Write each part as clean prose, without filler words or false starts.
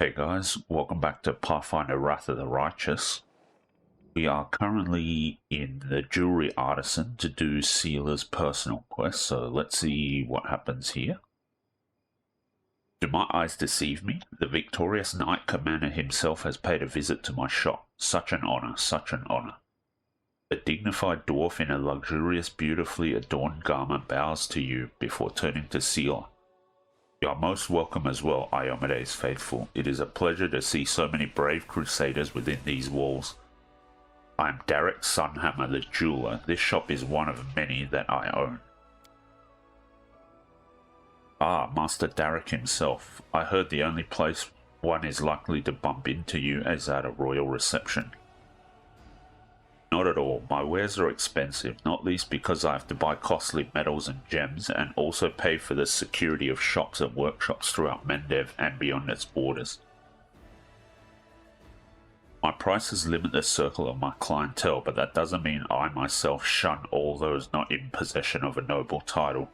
Hey guys, welcome back to Pathfinder Wrath of the Righteous. We are currently in the Jewelry Artisan to do Seelah's personal quest, so let's see what happens here. Do my eyes deceive me? The victorious Knight Commander himself has paid a visit to my shop. Such an honor, such an honor. A dignified dwarf in a luxurious, beautifully adorned garment bows to you before turning to Seelah. You are most welcome as well, Iomedes faithful. It is a pleasure to see so many brave crusaders within these walls. I am Derek Sunhammer the jeweler. This shop is one of many that I own. Ah, Master Derek himself. I heard the only place one is likely to bump into you is at a royal reception. Not at all. My wares are expensive, not least because I have to buy costly metals and gems, and also pay for the security of shops and workshops throughout Mendev and beyond its borders. My prices limit the circle of my clientele, but that doesn't mean I myself shun all those not in possession of a noble title.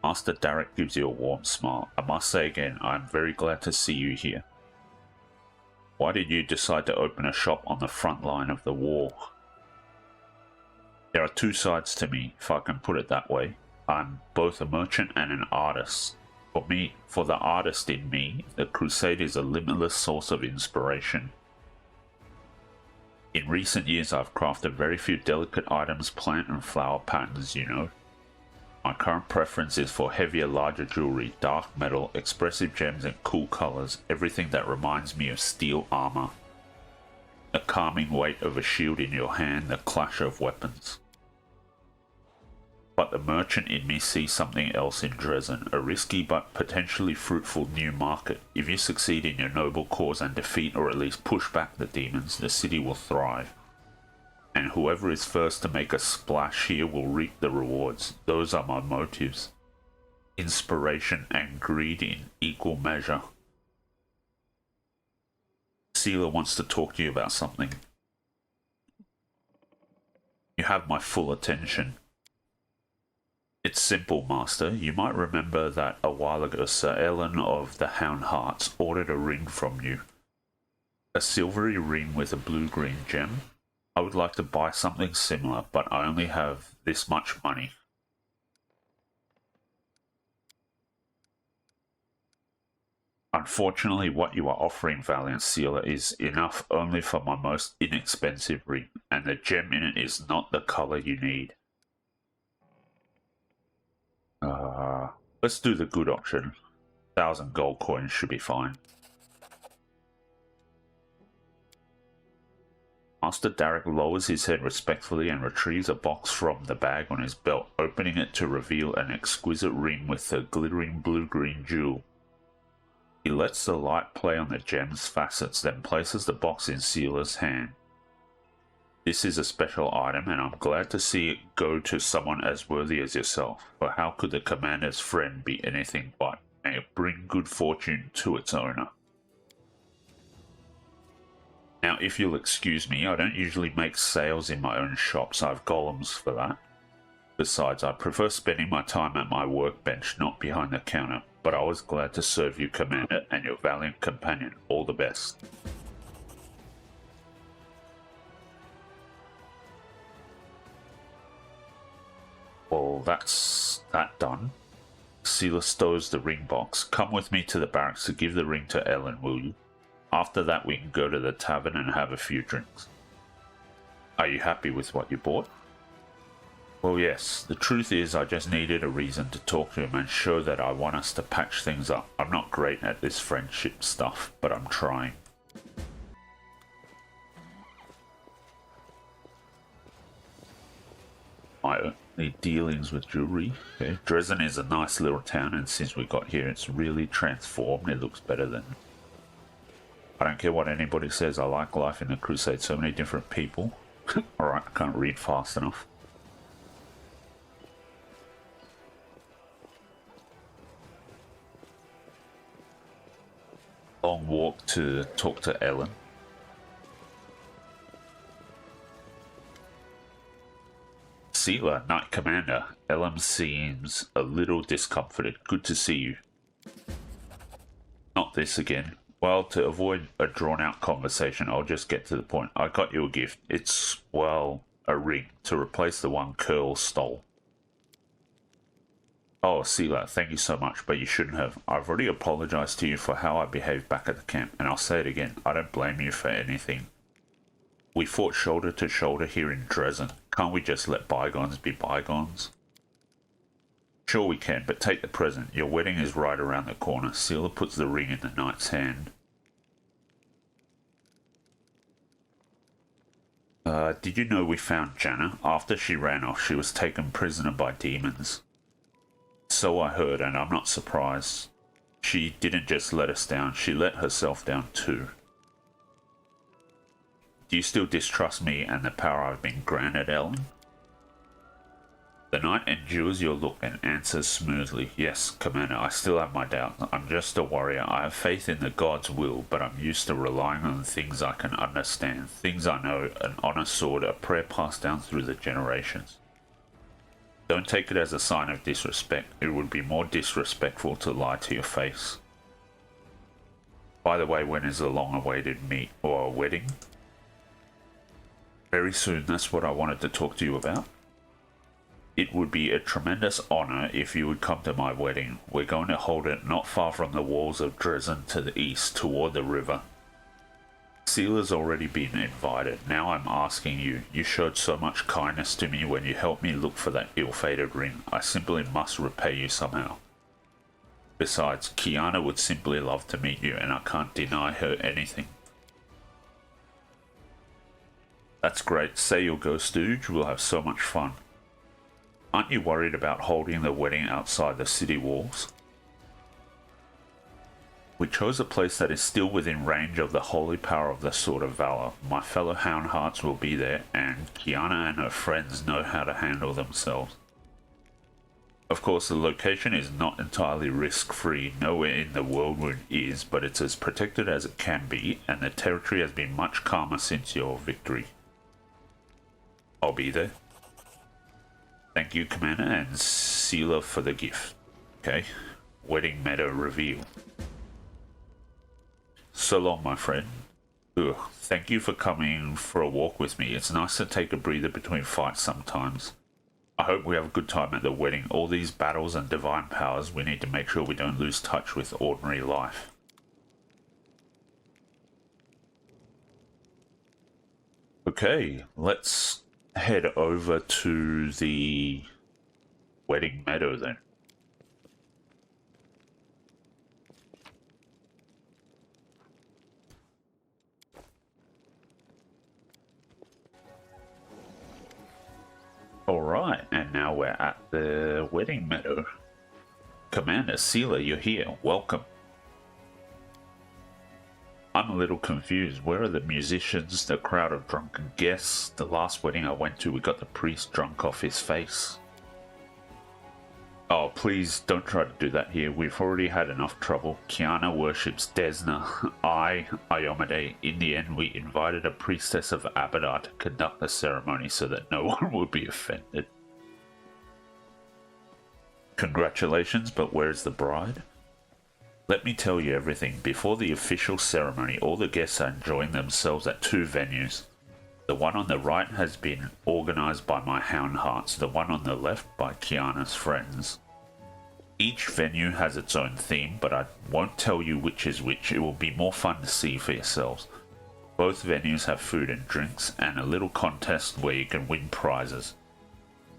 Master Derek gives you a warm smile. I must say again, I am very glad to see you here. Why did you decide to open a shop on the front line of the war? There are two sides to me, if I can put it that way. I'm both a merchant and an artist. For the artist in me, the crusade is a limitless source of inspiration. In recent years, I've crafted very few delicate items, plant and flower patterns, you know. My current preference is for heavier, larger jewelry, dark metal, expressive gems and cool colors, everything that reminds me of steel armor. The calming weight of a shield in your hand, the clash of weapons. But the merchant in me sees something else in Dresden, a risky but potentially fruitful new market. If you succeed in your noble cause and defeat or at least push back the demons, the city will thrive. And whoever is first to make a splash here will reap the rewards. Those are my motives. Inspiration and greed in equal measure. Seelah wants to talk to you about something. You have my full attention. It's simple, Master. You might remember that a while ago Sir Ellen of the Hound Hearts ordered a ring from you. A silvery ring with a blue-green gem. I would like to buy something similar, but I only have this much money. Unfortunately, what you are offering, Valiant Seelah, is enough only for my most inexpensive ring, and the gem in it is not the color you need. Let's do the good option. 1,000 gold coins should be fine. Master Derek lowers his head respectfully and retrieves a box from the bag on his belt, opening it to reveal an exquisite ring with a glittering blue-green jewel. He lets the light play on the gem's facets, then places the box in Seelah's hand. This is a special item, and I'm glad to see it go to someone as worthy as yourself, for how could the commander's friend be anything but? May it bring good fortune to its owner. Now, if you'll excuse me, I don't usually make sales in my own shops. I have golems for that. Besides, I prefer spending my time at my workbench, not behind the counter. But I was glad to serve you, Commander, and your valiant companion. All the best. Well, that's that done. Seelah stows the ring box. Come with me to the barracks to give the ring to Ellen, will you? After that, we can go to the tavern and have a few drinks. Are you happy with what you bought? Well, yes. The truth is, I just needed a reason to talk to him and show that I want us to patch things up. I'm not great at this friendship stuff, but I'm trying. My only dealings with jewelry. Okay. Dresden is a nice little town, and since we got here, it's really transformed. It looks better than... I don't care what anybody says, I like life in the Crusade. So many different people. Alright, I can't read fast enough. Long walk to talk to Ellen. Seelah, Knight Commander. Ellen seems a little discomforted. Good to see you. this again. Well, to avoid a drawn-out conversation, I'll just get to the point. I got you a gift. It's, well, a ring to replace the one Curl stole. Oh, Seelah, thank you so much, but you shouldn't have. I've already apologized to you for how I behaved back at the camp, and I'll say it again. I don't blame you for anything. We fought shoulder to shoulder here in Dresden. Can't we just let bygones be bygones? Sure we can, but take the present. Your wedding is right around the corner. Seelah puts the ring in the knight's hand. Did you know we found Janna? After she ran off, she was taken prisoner by demons. So I heard, and I'm not surprised. She didn't just let us down, she let herself down too. Do you still distrust me and the power I've been granted, Ellen? The knight endures your look and answers smoothly. Yes, Commander, I still have my doubts. I'm just a warrior. I have faith in the God's will, but I'm used to relying on things I can understand. Things I know, an honest sword, a prayer passed down through the generations. Don't take it as a sign of disrespect. It would be more disrespectful to lie to your face. By the way, when is the long-awaited meet or wedding? Very soon, that's what I wanted to talk to you about. It would be a tremendous honor if you would come to my wedding. We're going to hold it not far from the walls of Dresden to the east, toward the river. Seelah's already been invited. Now I'm asking you. You showed so much kindness to me when you helped me look for that ill-fated ring. I simply must repay you somehow. Besides, Kiana would simply love to meet you, and I can't deny her anything. That's great. Say you'll go, Stooge. We'll have so much fun. Aren't you worried about holding the wedding outside the city walls? We chose a place that is still within range of the holy power of the Sword of Valor. My fellow Houndhearts will be there, and Kiana and her friends know how to handle themselves. Of course, the location is not entirely risk-free. Nowhere in the world is, but it's as protected as it can be, and the territory has been much calmer since your victory. I'll be there. Thank you, Commander, and Seelah for the gift. Okay, wedding meadow reveal. So long, my friend. Ugh, thank you for coming for a walk with me. It's nice to take a breather between fights sometimes. I hope we have a good time at the wedding. All these battles and divine powers, we need to make sure we don't lose touch with ordinary life. Okay, let's head over to the wedding meadow then. Alright, and now we're at the wedding meadow. Commander Seelah, you're here. Welcome. I'm a little confused. Where are the musicians, the crowd of drunken guests? The last wedding I went to, we got the priest drunk off his face. Oh, please don't try to do that here. We've already had enough trouble. Kiana worships Desna. Iomade. In the end, we invited a priestess of Abadar to conduct the ceremony so that no one would be offended. Congratulations, but where's the bride? Let me tell you everything. Before the official ceremony, all the guests are enjoying themselves at two venues. The one on the right has been organised by my Houndhearts, the one on the left by Kiana's friends. Each venue has its own theme, but I won't tell you which is which. It will be more fun to see for yourselves. Both venues have food and drinks, and a little contest where you can win prizes.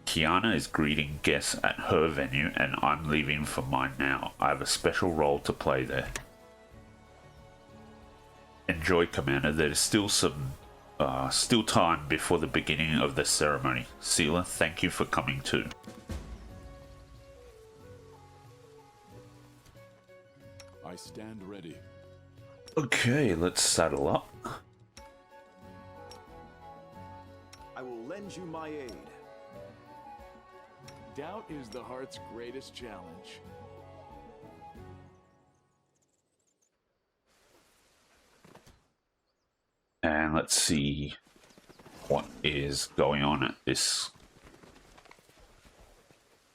Kiana is greeting guests at her venue, and I'm leaving for mine now. I have a special role to play there. Enjoy, Commander. There's still time before the beginning of the ceremony. Seelah, thank you for coming too. I stand ready. Okay, let's saddle up. I will lend you my aid. Doubt is the heart's greatest challenge. And let's see what is going on at this,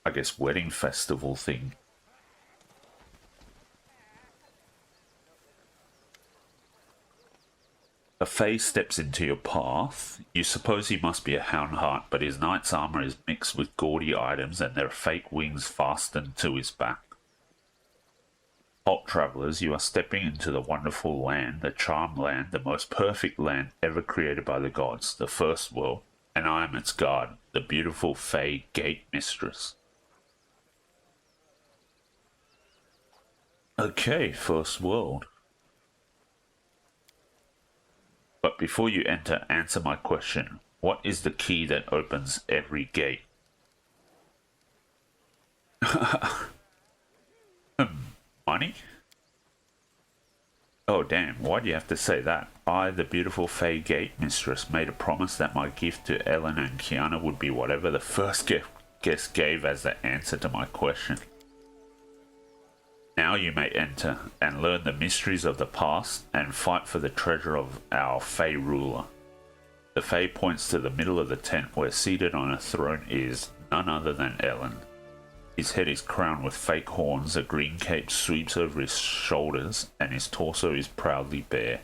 I guess, wedding festival thing. A Fae steps into your path. You suppose he must be a Houndheart, but his knight's armor is mixed with gaudy items and there are fake wings fastened to his back. Halt, travellers, you are stepping into the wonderful land, the charmed land, the most perfect land ever created by the gods, the first world, and I am its guard, the beautiful Fae Gate Mistress. Okay, first world. But before you enter, answer my question. What is the key that opens every gate? Money? Oh damn, why do you have to say that? I, the beautiful Fae Gate Mistress, made a promise that my gift to Ellen and Kiana would be whatever the first guest gave as the answer to my question. Now you may enter and learn the mysteries of the past and fight for the treasure of our Fae ruler. The Fae points to the middle of the tent where seated on a throne is none other than Ellen. His head is crowned with fake horns, a green cape sweeps over his shoulders, and his torso is proudly bare.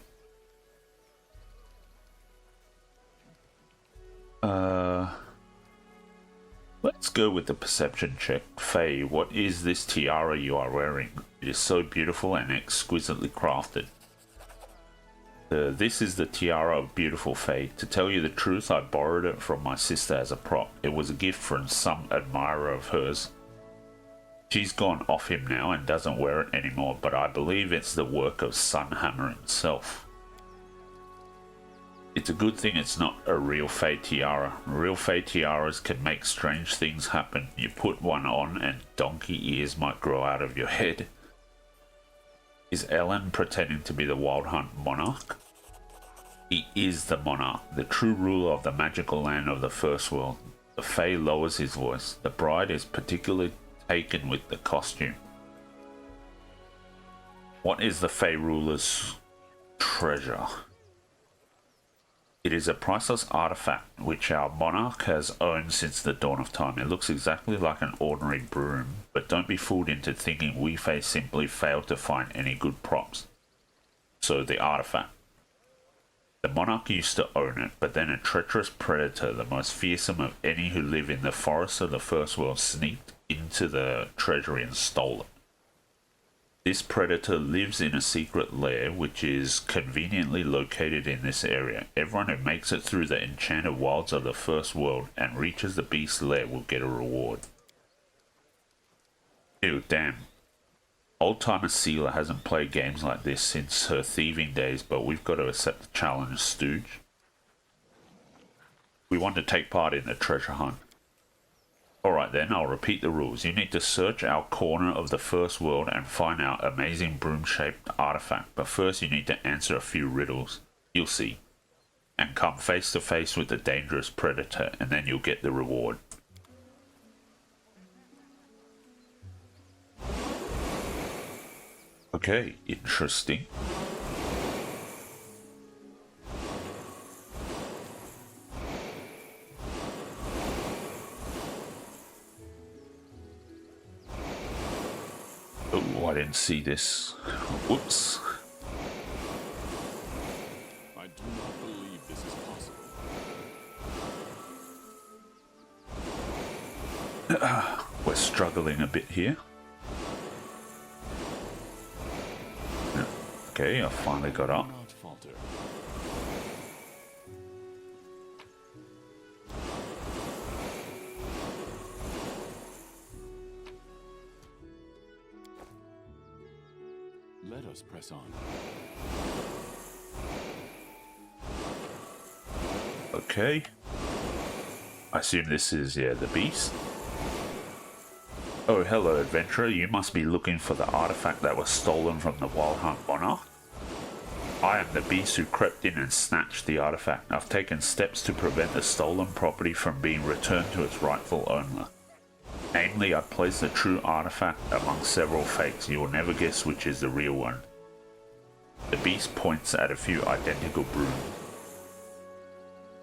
Let's go with the perception check. Faye, what is this tiara you are wearing? It is so beautiful and exquisitely crafted. This is the tiara of beautiful Faye. To tell you the truth, I borrowed it from my sister as a prop. It was a gift from some admirer of hers. She's gone off him now and doesn't wear it anymore, but I believe it's the work of Sunhammer himself. It's a good thing it's not a real Fae tiara. Real Fae tiaras can make strange things happen. You put one on and donkey ears might grow out of your head. Is Ellen pretending to be the Wild Hunt monarch? He is the monarch, the true ruler of the magical land of the First World. The Fae lowers his voice. The bride is particularly taken with the costume. What is the Fae ruler's treasure? It is a priceless artifact which our monarch has owned since the dawn of time. It looks exactly like an ordinary broom, but don't be fooled into thinking we Fae simply failed to find any good props. So the artifact. The monarch used to own it, but then a treacherous predator, the most fearsome of any who live in the forests of the First World, sneaked into the treasury and stole it. This predator lives in a secret lair which is conveniently located in this area. Everyone who makes it through the enchanted wilds of the First World and reaches the beast's lair will get a reward. Ew, damn. Old-timer Seelah hasn't played games like this since her thieving days, but we've got to accept the challenge, stooge. We want to take part in the treasure hunt. Alright then, I'll repeat the rules. You need to search our corner of the First World and find our amazing broom-shaped artifact, but first you need to answer a few riddles. You'll see. And come face to face with the dangerous predator, and then you'll get the reward. Okay, interesting. Oh, I didn't see this. Whoops. I do not believe this is possible. We're struggling a bit here. Okay, I finally got up. Do not falter. Let us press on. Okay. I assume this is, yeah, the beast. Oh, hello, adventurer. You must be looking for the artifact that was stolen from the Wild Hunt monarch. I am the beast who crept in and snatched the artifact. I've taken steps to prevent the stolen property from being returned to its rightful owner. Namely, I placed the true artifact among several fakes. You will never guess which is the real one. The beast points at a few identical brooms.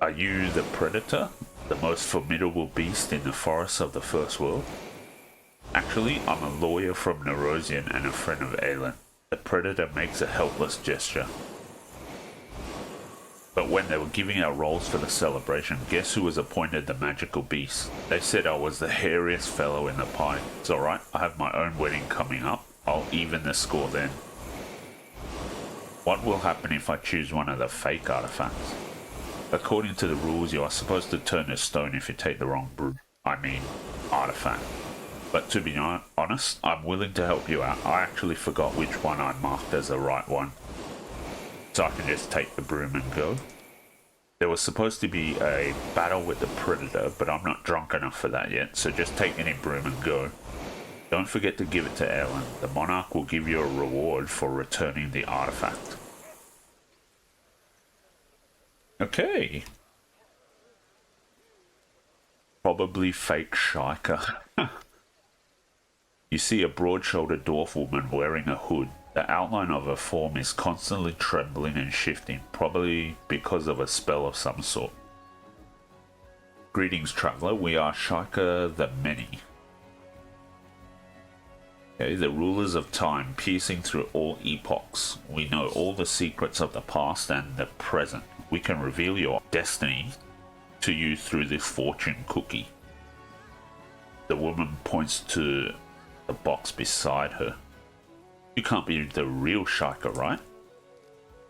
Are you the predator? The most formidable beast in the forests of the First World? Actually, I'm a lawyer from Nerosian and a friend of Aelin. The predator makes a helpless gesture. But when they were giving out roles for the celebration, guess who was appointed the magical beast? They said I was the hairiest fellow in the party. It's alright, I have my own wedding coming up. I'll even the score then. What will happen if I choose one of the fake artifacts? According to the rules, you are supposed to turn to stone if you take the wrong artifact. But to be honest, I'm willing to help you out. I actually forgot which one I marked as the right one. So I can just take the broom and go. There was supposed to be a battle with the predator, but I'm not drunk enough for that yet, so just take any broom and go. Don't forget to give it to Ellen. The monarch will give you a reward for returning the artifact. Okay. Probably fake Shika. You see a broad-shouldered dwarf woman wearing a hood. The outline of her form is constantly trembling and shifting, probably because of a spell of some sort. Greetings, traveler. We are Shika the Many. Okay, the rulers of time, piercing through all epochs. We know all the secrets of the past and the present. We can reveal your destiny to you through this fortune cookie. The woman points to the box beside her. You can't be the real Shika, right?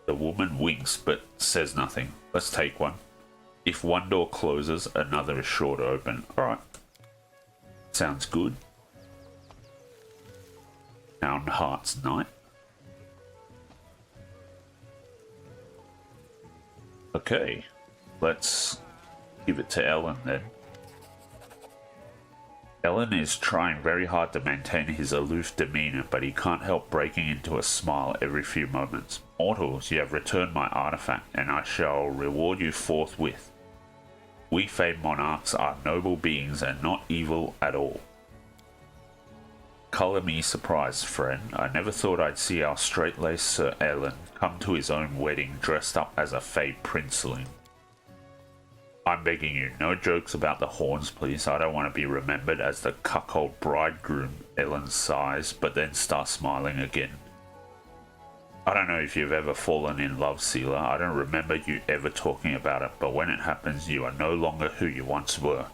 The woman winks but says nothing. Let's take one. If one door closes, another is sure to open. Alright. Sounds good. Hound Heart's Night. Okay. Let's give it to Ellen then. Ellen is trying very hard to maintain his aloof demeanor, but he can't help breaking into a smile every few moments. Mortals, you have returned my artifact, and I shall reward you forthwith. We famed monarchs are noble beings and not evil at all. Colour me surprised, friend. I never thought I'd see our straight-laced Sir Ellen come to his own wedding dressed up as a fey princeling. I'm begging you, no jokes about the horns, please. I don't want to be remembered as the cuckold bridegroom. Ellen sighs, but then starts smiling again. I don't know if you've ever fallen in love, Seelah. I don't remember you ever talking about it, but when it happens, you are no longer who you once were.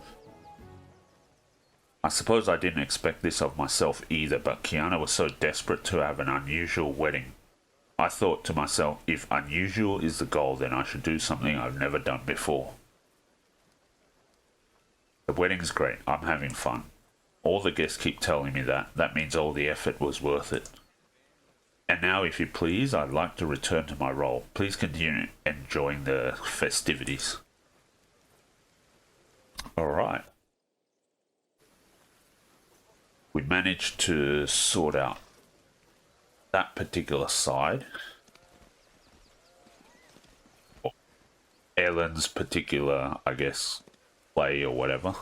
I suppose I didn't expect this of myself either, but Kiana was so desperate to have an unusual wedding. I thought to myself, if unusual is the goal, then I should do something I've never done before. The wedding's great. I'm having fun. All the guests keep telling me that. That means all the effort was worth it. And now, if you please, I'd like to return to my role. Please continue enjoying the festivities. Alright. We managed to sort out that particular side. Ellen's particular, I guess, play or whatever.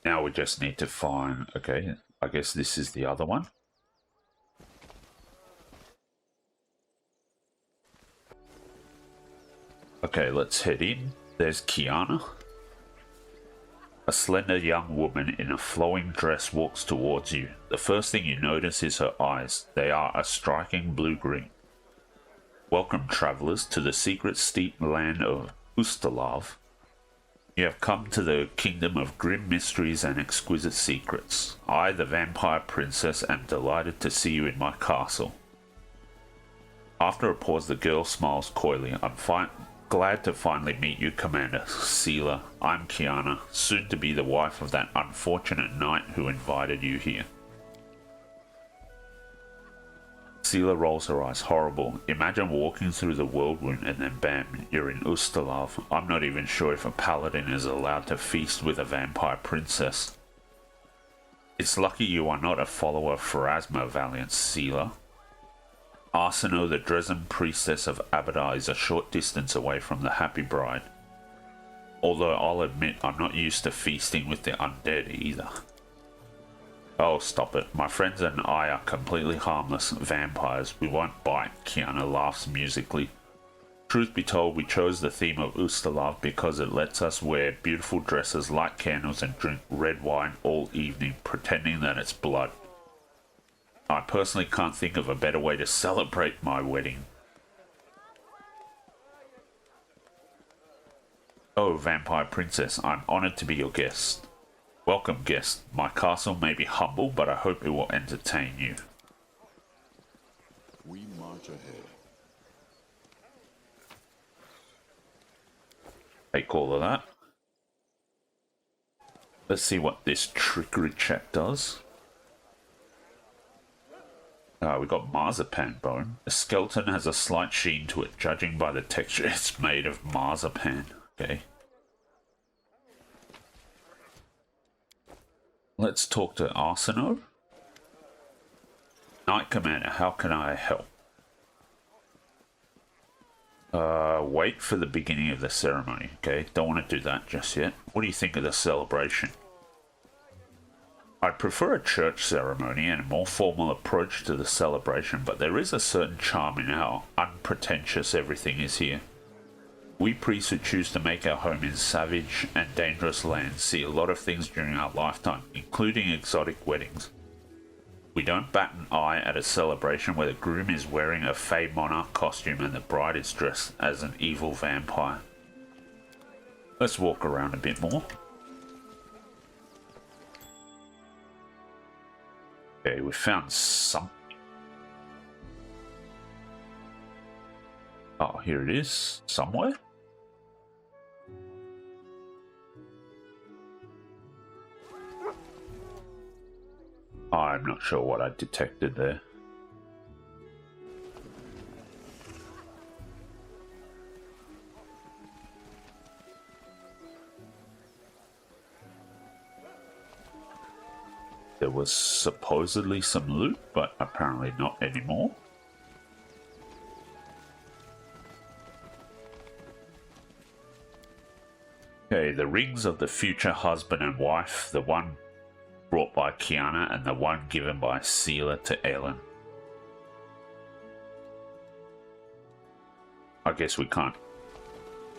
Now we just need to find, okay, I guess this is the other one. Okay, let's head in. There's Kiana. A slender young woman in a flowing dress walks towards you. The first thing you notice is her eyes. They are a striking blue-green. Welcome, travelers, to the secret steep land of Ustalav. You have come to the kingdom of grim mysteries and exquisite secrets. I, the vampire princess, am delighted to see you in my castle. After a pause, the girl smiles coyly. I'm glad to finally meet you, Commander Seelah. I'm Kiana, soon to be the wife of that unfortunate knight who invited you here. Seelah rolls her eyes. Horrible. Imagine walking through the whirlwind and then bam, you're in Ustalav. I'm not even sure if a paladin is allowed to feast with a vampire princess. It's lucky you are not a follower of Pharasma, valiant Seelah. Arsinoe, the Dresden priestess of Abadar, is a short distance away from the Happy Bride. Although I'll admit I'm not used to feasting with the undead either. Oh, stop it. My friends and I are completely harmless vampires. We won't bite, Kiana laughs musically. Truth be told, we chose the theme of Ustalav because it lets us wear beautiful dresses, light candles, and drink red wine all evening, pretending that it's blood. I personally can't think of a better way to celebrate my wedding. Oh, Vampire Princess, I'm honored to be your guest. Welcome, guest. My castle may be humble, but I hope it will entertain you. We march ahead. Take all of that. Let's see what this trickery check does. We got marzipan bone. The skeleton has a slight sheen to it, judging by the texture. It's made of marzipan. Okay. Let's talk to Arsino. Knight Commander, how can I help? Wait for the beginning of the ceremony. Okay, don't want to do that just yet. What do you think of the celebration? I prefer a church ceremony and a more formal approach to the celebration, but there is a certain charm in how unpretentious everything is here. We priests who choose to make our home in savage and dangerous lands see a lot of things during our lifetime, including exotic weddings. We don't bat an eye at a celebration where the groom is wearing a Fey Monarch costume and the bride is dressed as an evil vampire. Let's walk around a bit more. Okay, we found something. Oh, here it is. Somewhere? I'm not sure what I detected there. There was supposedly some loot, but apparently not anymore. Okay, the rings of the future husband and wife, the one brought by Kiana and the one given by Seelah to Ellen. I guess we can't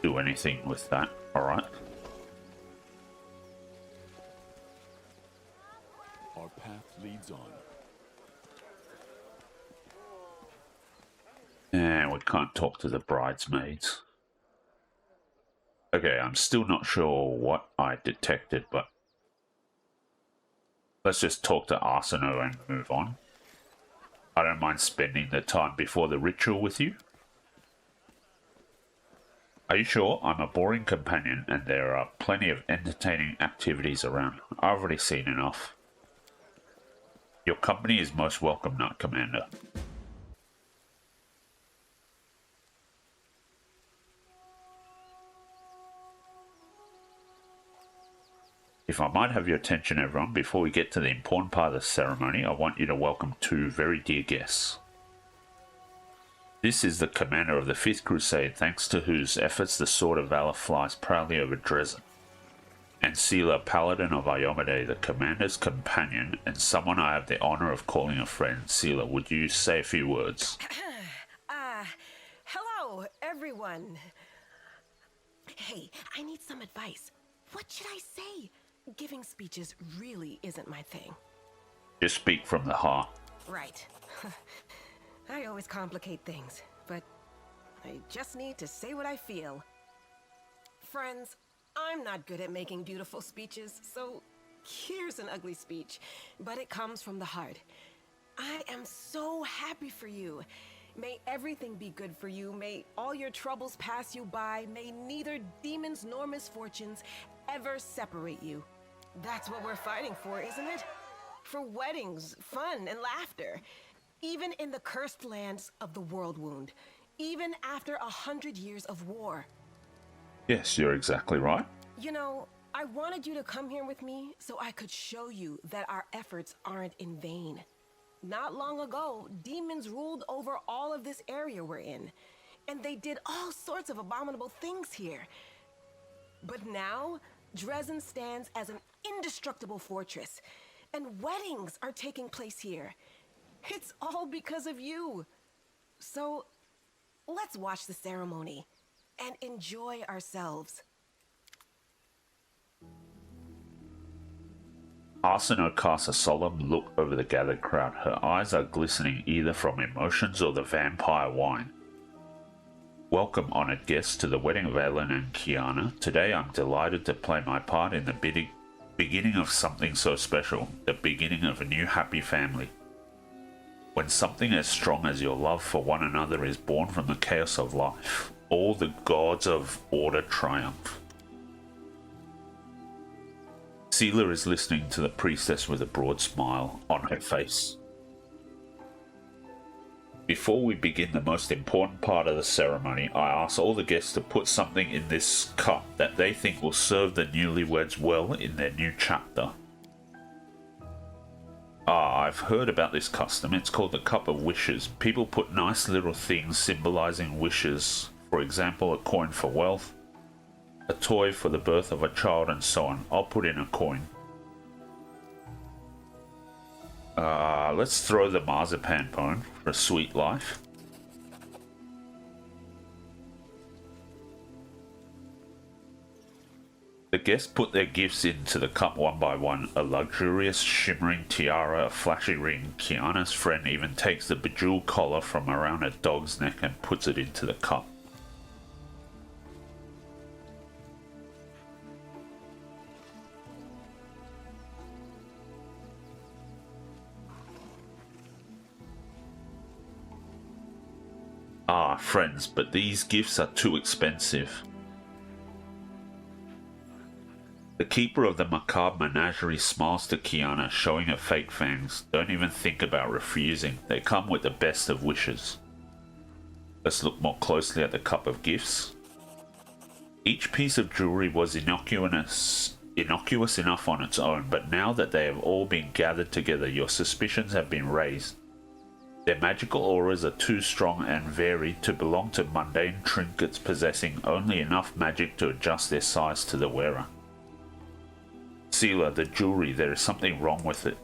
do anything with that, alright. Our path leads on. And we can't talk to the bridesmaids. Okay, I'm still not sure what I detected, but let's just talk to Arsino and move on. I don't mind spending the time before the ritual with you. Are you sure? I'm a boring companion and there are plenty of entertaining activities around. I've already seen enough. Your company is most welcome, Knight Commander. If I might have your attention, everyone, before we get to the important part of the ceremony, I want you to welcome two very dear guests. This is the commander of the 5th Crusade, thanks to whose efforts the Sword of Valor flies proudly over Dresden. And Seelah, Paladin of Iomade, the commander's companion, and someone I have the honor of calling a friend. Seelah, would you say a few words? Hello, everyone. Hey, I need some advice. What should I say? Giving speeches really isn't my thing. Just speak from the heart. Right. I always complicate things, but I just need to say what I feel. Friends, I'm not good at making beautiful speeches, so here's an ugly speech, but it comes from the heart. I am so happy for you. May everything be good for you. May all your troubles pass you by. May neither demons nor misfortunes ever separate you. That's what we're fighting for, isn't it? For weddings, fun, and laughter. Even in the cursed lands of the World Wound. Even after 100 years of war. Yes, you're exactly right. You know, I wanted you to come here with me so I could show you that our efforts aren't in vain. Not long ago, demons ruled over all of this area we're in. And they did all sorts of abominable things here. But now, Dresden stands as an indestructible fortress. And weddings are taking place here. It's all because of you. So, let's watch the ceremony and enjoy ourselves. Asuna casts a solemn look over the gathered crowd. Her eyes are glistening either from emotions or the vampire wine. Welcome, honored guests, to the wedding of Aelin and Kiana. Today I'm delighted to play my part in the beginning of something so special, the beginning of a new happy family. When something as strong as your love for one another is born from the chaos of life, all the gods of order triumph. Seelah is listening to the priestess with a broad smile on her face. Before we begin the most important part of the ceremony, I ask all the guests to put something in this cup that they think will serve the newlyweds well in their new chapter. I've heard about this custom. It's called the Cup of Wishes. People put nice little things symbolizing wishes. For example, a coin for wealth, a toy for the birth of a child, and so on. I'll put in a coin. Let's throw the marzipan bone for a sweet life. The guests put their gifts into the cup one by one. A luxurious shimmering tiara, a flashy ring. Kiana's friend even takes the bejeweled collar from around a dog's neck and puts it into the cup. Friends, but these gifts are too expensive. The keeper of the macabre menagerie smiles to Kiana, showing her fake fangs. Don't even think about refusing. They come with the best of wishes. Let's look more closely at the cup of gifts. Each piece of jewelry was innocuous enough on its own, but now that they have all been gathered together, your suspicions have been raised. Their magical auras are too strong and varied to belong to mundane trinkets possessing only enough magic to adjust their size to the wearer. Seelah, the jewelry, there is something wrong with it.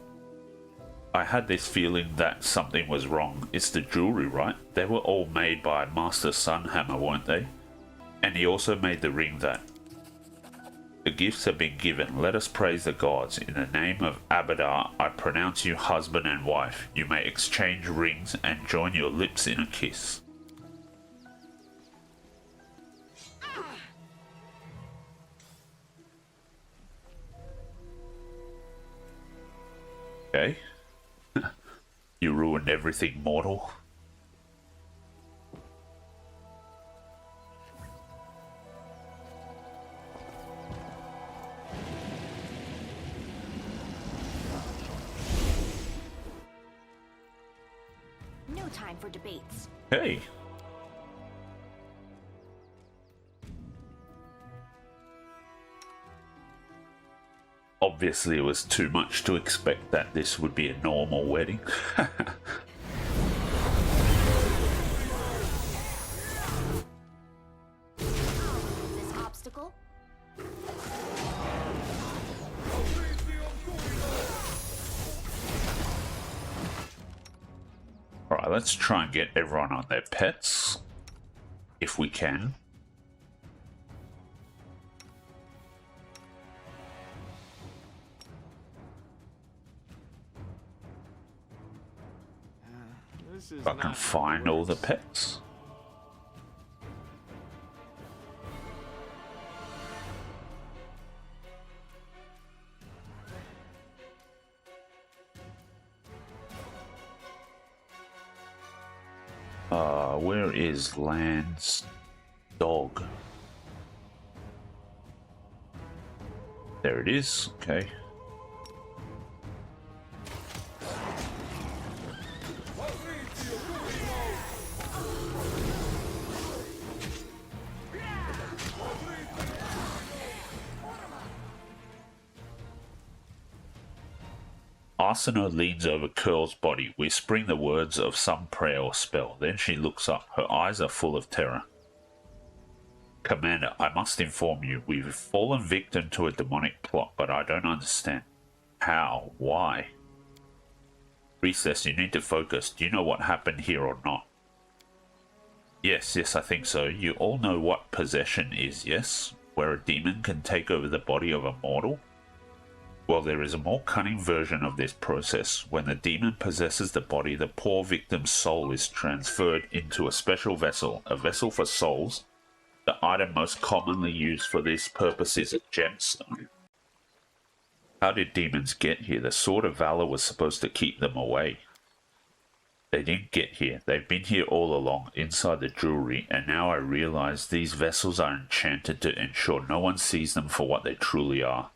I had this feeling that something was wrong. It's the jewelry, right? They were all made by Master Sunhammer, weren't they? And he also made the ring that. The gifts have been given. Let us praise the gods. In the name of Abadar, I pronounce you husband and wife. You may exchange rings and join your lips in a kiss. Okay. You ruined everything, mortal. No time for debates. Hey. Obviously, it was too much to expect that this would be a normal wedding. This obstacle? Alright, let's try and get everyone on their pets, if we can. If I can find all the pets. Where is Land's dog? There it is, okay. Asuna leans over Curl's body, whispering the words of some prayer or spell. Then she looks up. Her eyes are full of terror. Commander, I must inform you, we've fallen victim to a demonic plot, but I don't understand. How? Why? Priestess, you need to focus. Do you know what happened here or not? Yes, I think so. You all know what possession is, yes? Where a demon can take over the body of a mortal? Well, there is a more cunning version of this process. When the demon possesses the body, the poor victim's soul is transferred into a special vessel, a vessel for souls. The item most commonly used for this purpose is a gemstone. How did demons get here? The Sword of Valor was supposed to keep them away. They didn't get here. They've been here all along, inside the jewelry, and now I realize these vessels are enchanted to ensure no one sees them for what they truly are.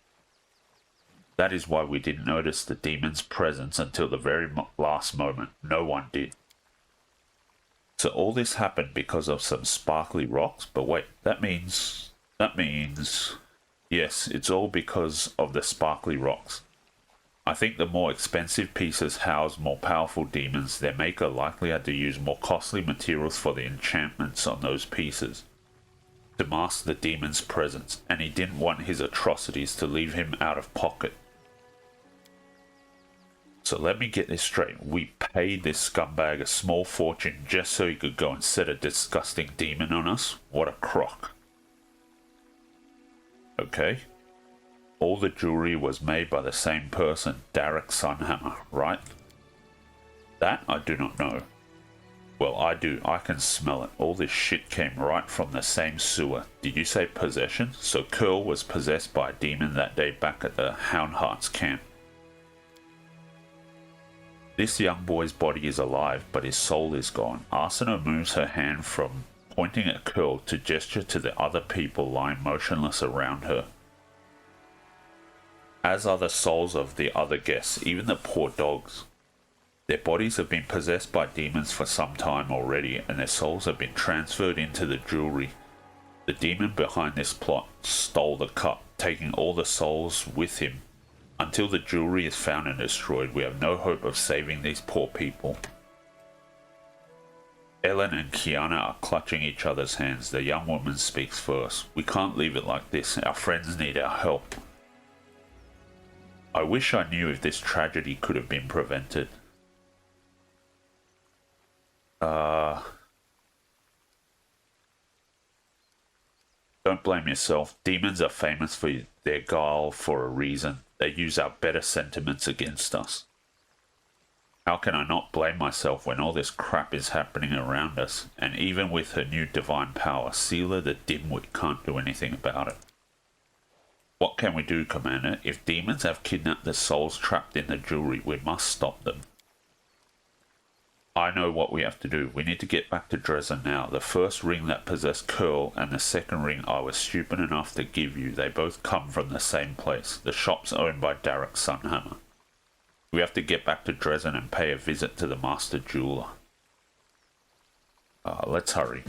That is why we didn't notice the demon's presence until the very last moment. No one did. So all this happened because of some sparkly rocks, but wait, that means... Yes, it's all because of the sparkly rocks. I think the more expensive pieces house more powerful demons. Their maker likely had to use more costly materials for the enchantments on those pieces to mask the demon's presence, and he didn't want his atrocities to leave him out of pocket. So let me get this straight. We paid this scumbag a small fortune just so he could go and set a disgusting demon on us? What a crock. Okay. All the jewelry was made by the same person, Derek Sunhammer, right? That I do not know. Well, I do. I can smell it. All this shit came right from the same sewer. Did you say possession? So Curl was possessed by a demon that day back at the Houndheart's camp. This young boy's body is alive, but his soul is gone. Arsena moves her hand from pointing at Curl to gesture to the other people lying motionless around her. As are the souls of the other guests, even the poor dogs. Their bodies have been possessed by demons for some time already, and their souls have been transferred into the jewelry. The demon behind this plot stole the cup, taking all the souls with him. Until the jewelry is found and destroyed, we have no hope of saving these poor people. Ellen and Kiana are clutching each other's hands. The young woman speaks first. We can't leave it like this. Our friends need our help. I wish I knew if this tragedy could have been prevented. Don't blame yourself. Demons are famous for their guile for a reason. They use our better sentiments against us. How can I not blame myself when all this crap is happening around us? And even with her new divine power, Seelah the dimwit can't do anything about it. What can we do, Commander? If demons have kidnapped the souls trapped in the jewelry, we must stop them. I know what we have to do. We need to get back to Dresden now. The first ring that possessed Curl and the second ring I was stupid enough to give you, they both come from the same place. The shop's owned by Derek Sunhammer. We have to get back to Dresden and pay a visit to the Master Jeweler. Let's hurry.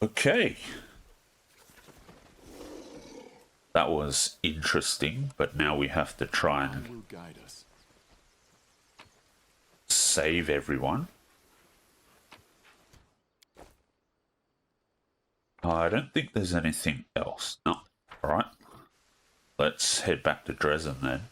Okay. That was interesting, but now we have to try and will guide us. save everyone. I don't think there's anything else. No. Alright. Let's head back to Dresden then.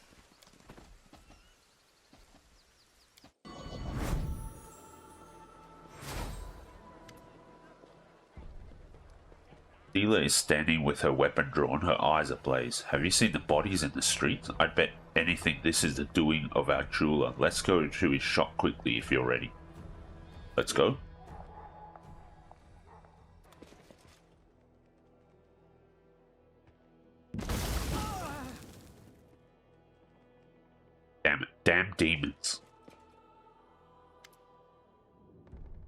Seelah is standing with her weapon drawn, her eyes ablaze. Have you seen the bodies in the streets? I bet anything this is the doing of our jeweler. Let's go to his shop quickly if you're ready. Let's go. Damn it. Damn demons.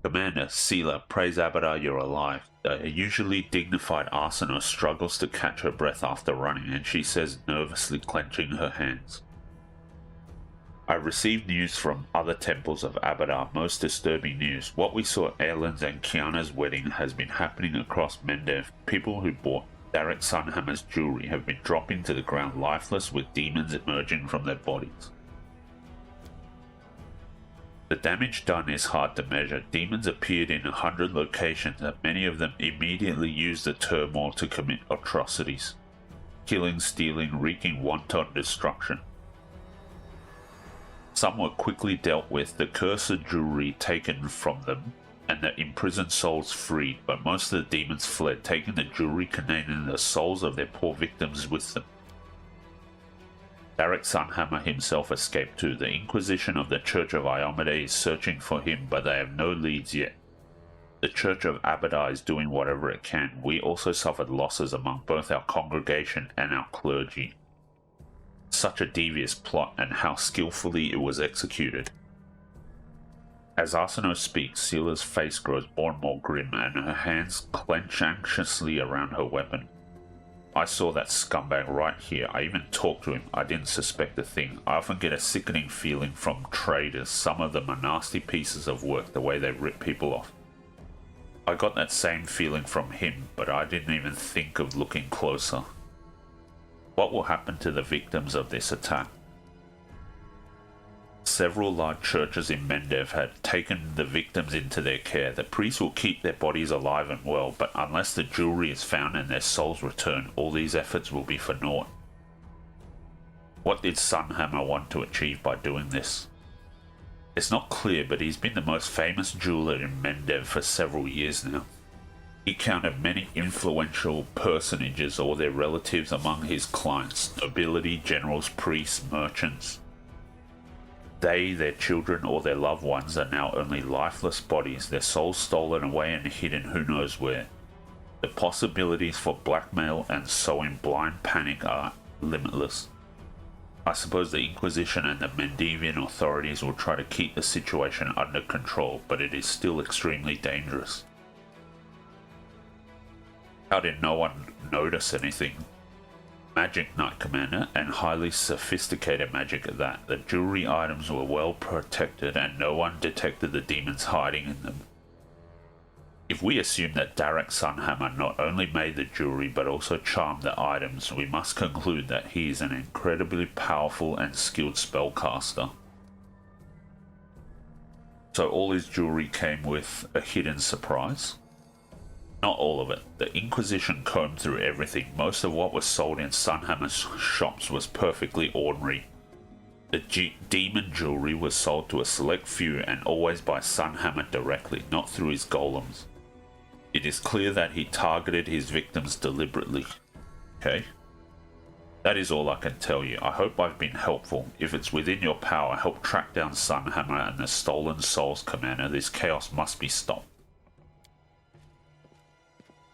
Commander, Seelah, praise Abadar you're alive. A usually dignified Arsena struggles to catch her breath after running, and she says, nervously clenching her hands. I received news from other temples of Abadar, most disturbing news. What we saw at Ellen's and Kiana's wedding has been happening across Mendev. People who bought Derek Sunhammer's jewelry have been dropping to the ground lifeless with demons emerging from their bodies. The damage done is hard to measure. Demons appeared in 100 locations, and many of them immediately used the turmoil to commit atrocities. Killing, stealing, wreaking wanton destruction. Some were quickly dealt with, the cursed jewelry taken from them, and the imprisoned souls freed, but most of the demons fled, taking the jewelry containing the souls of their poor victims with them. Darek Sunhammer himself escaped too. The Inquisition of the Church of Iomade is searching for him, but they have no leads yet. The Church of Abadai is doing whatever it can. We also suffered losses among both our congregation and our clergy. Such a devious plot, and how skillfully it was executed. As Arsinoe speaks, Seelah's face grows more and more grim, and her hands clench anxiously around her weapon. I saw that scumbag right here. I even talked to him. I didn't suspect a thing. I often get a sickening feeling from traders. Some of them are nasty pieces of work, the way they rip people off. I got that same feeling from him, but I didn't even think of looking closer. What will happen to the victims of this attack? Several large churches in Mendev had taken the victims into their care. The priests will keep their bodies alive and well, but unless the jewelry is found and their souls return, all these efforts will be for naught. What did Sunhammer want to achieve by doing this? It's not clear, but he's been the most famous jeweler in Mendev for several years now. He counted many influential personages or their relatives among his clients: nobility, generals, priests, merchants. They, their children, or their loved ones are now only lifeless bodies, their souls stolen away and hidden who knows where. The possibilities for blackmail and sowing blind panic are limitless. I suppose the Inquisition and the Mendevian authorities will try to keep the situation under control, but it is still extremely dangerous. How did no one notice anything? Magic, Knight Commander, and highly sophisticated magic at that. The jewelry items were well protected and no one detected the demons hiding in them. If we assume that Darek Sunhammer not only made the jewelry but also charmed the items, we must conclude that he is an incredibly powerful and skilled spellcaster. So all his jewelry came with a hidden surprise? Not all of it. The Inquisition combed through everything. Most of what was sold in Sunhammer's shops was perfectly ordinary. The demon jewelry was sold to a select few and always by Sunhammer directly, not through his golems. It is clear that he targeted his victims deliberately. Okay? That is all I can tell you. I hope I've been helpful. If it's within your power, help track down Sunhammer and the Stolen Souls Commander. This chaos must be stopped.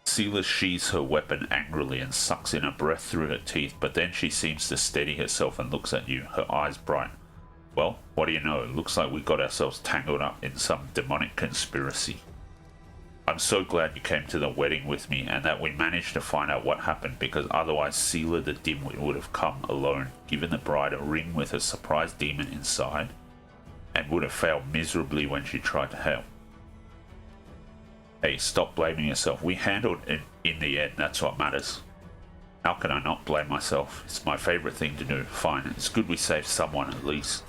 Seelah sheathes her weapon angrily and sucks in a breath through her teeth, but then she seems to steady herself and looks at you, her eyes bright. Well, what do you know? It looks like we got ourselves tangled up in some demonic conspiracy. I'm so glad you came to the wedding with me and that we managed to find out what happened, because otherwise Seelah the Dimwit would have come alone, given the bride a ring with a surprise demon inside, and would have failed miserably when she tried to help. Hey, stop blaming yourself. We handled it in the end, that's what matters. How can I not blame myself? It's my favourite thing to do. Fine, it's good we saved someone at least.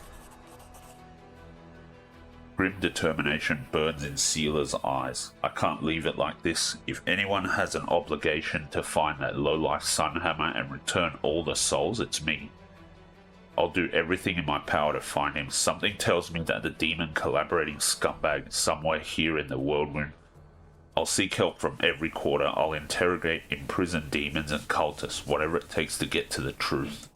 Grim determination burns in Seelah's eyes. I can't leave it like this. If anyone has an obligation to find that lowlife Sunhammer and return all the souls, it's me. I'll do everything in my power to find him. Something tells me that the demon collaborating scumbag is somewhere here in the Whirlwind. I'll seek help from every quarter. I'll interrogate imprisoned demons and cultists, whatever it takes to get to the truth.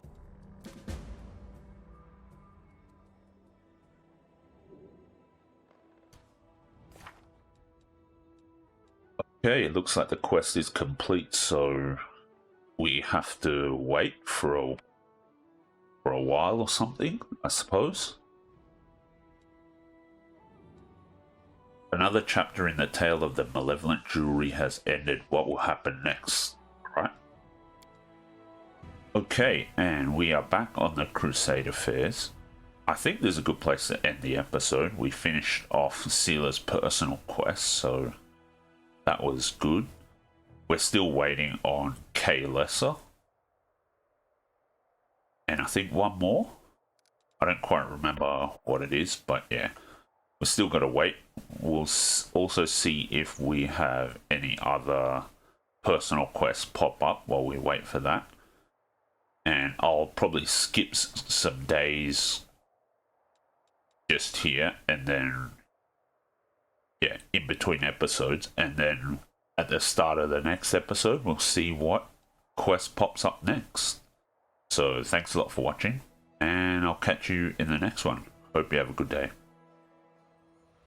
Okay, it looks like the quest is complete, so we have to wait for a while or something, I suppose. Another chapter in the tale of the malevolent jewelry has ended. What will happen next, right? Okay, and we are back on the Crusade affairs. I think there's a good place to end the episode. We finished off Seelah's personal quest, so that was good. We're still waiting on K Lesser. And I think one more. I don't quite remember what it is, but yeah. We've still got to wait. We'll also see if we have any other personal quests pop up while we wait for that. And I'll probably skip some days just here and then yeah, in between episodes, and then at the start of the next episode, we'll see what quest pops up next. So thanks a lot for watching, and I'll catch you in the next one. Hope you have a good day.